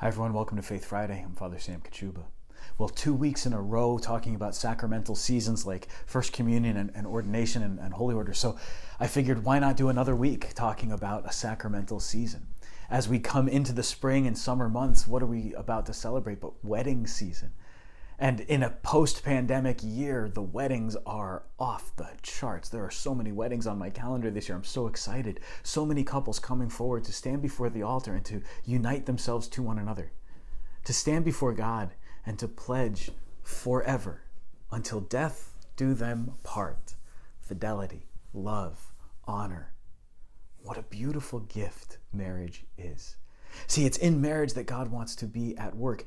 Hi everyone, welcome to Faith Friday. I'm Father Sam Kachuba. Well, 2 weeks in a row talking about sacramental seasons like First Communion and ordination and Holy Order. So I figured why not do another week talking about a sacramental season. As we come into the spring and summer months, what are we about to celebrate but wedding season? And in a post-pandemic year, the weddings are off the charts. There are so many weddings on my calendar this year. I'm so excited. So many couples coming forward to stand before the altar and to unite themselves to one another. To stand before God and to pledge forever, until death do them part, fidelity, love, honor. What a beautiful gift marriage is. See, it's in marriage that God wants to be at work.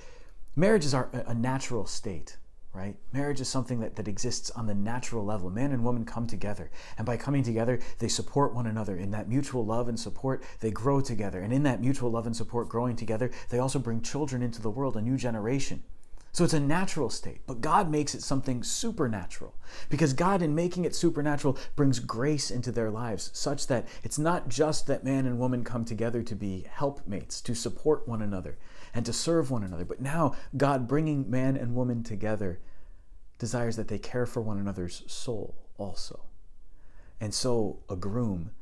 Marriage is a natural state, right? Marriage is something that exists on the natural level. Man and woman come together, and by coming together, they support one another. In that mutual love and support, they grow together. And in that mutual love and support growing together, they also bring children into the world, a new generation. So it's a natural state, but God makes it something supernatural, because God, in making it supernatural, brings grace into their lives, such that it's not just that man and woman come together to be helpmates, to support one another, and to serve one another, but now God, bringing man and woman together, desires that they care for one another's soul also. And so a groom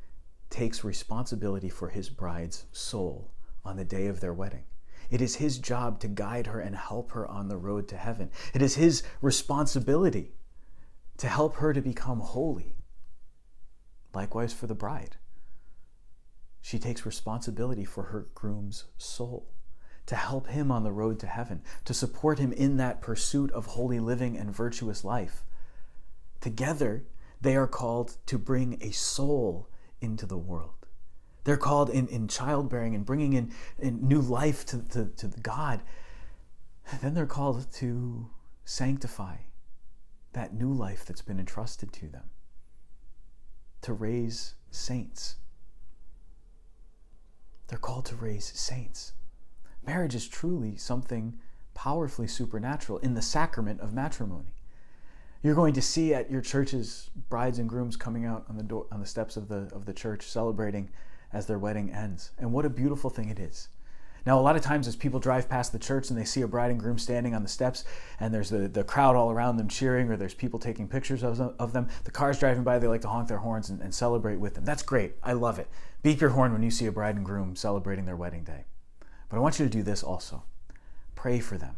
takes responsibility for his bride's soul on the day of their wedding. It is his job to guide her and help her on the road to heaven. It is his responsibility to help her to become holy. Likewise for the bride. She takes responsibility for her groom's soul, to help him on the road to heaven, to support him in that pursuit of holy living and virtuous life. Together, they are called to bring a soul into the world. They're called in childbearing and bringing in new life to God. Then they're called to sanctify that new life that's been entrusted to them, to raise saints. They're called to raise saints. Marriage is truly something powerfully supernatural in the sacrament of matrimony. You're going to see at your churches brides and grooms coming out on the steps of the church, celebrating as their wedding ends. And what a beautiful thing it is. Now, a lot of times as people drive past the church and they see a bride and groom standing on the steps, and there's the crowd all around them cheering, or there's people taking pictures of them, the cars driving by, they like to honk their horns and celebrate with them. That's great. I love it. Beep your horn when you see a bride and groom celebrating their wedding day. But I want you to do this also. Pray for them.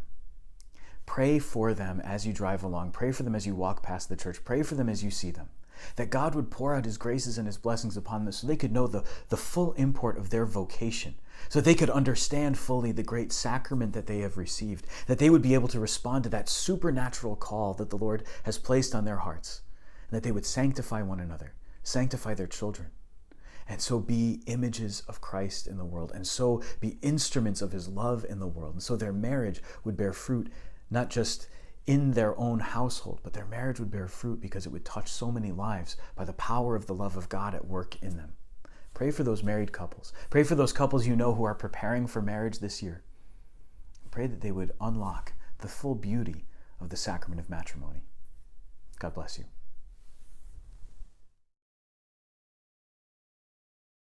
Pray for them as you drive along. Pray for them as you walk past the church. Pray for them as you see them. That God would pour out his graces and his blessings upon them so they could know the full import of their vocation, so that they could understand fully the great sacrament that they have received, that they would be able to respond to that supernatural call that the Lord has placed on their hearts, and that they would sanctify one another, sanctify their children, and so be images of Christ in the world, and so be instruments of his love in the world, and so their marriage would bear fruit, not just in their own household, but their marriage would bear fruit because it would touch so many lives by the power of the love of God at work in them. Pray for those married couples. Pray for those couples you know who are preparing for marriage this year. Pray that they would unlock the full beauty of the sacrament of matrimony. God bless you.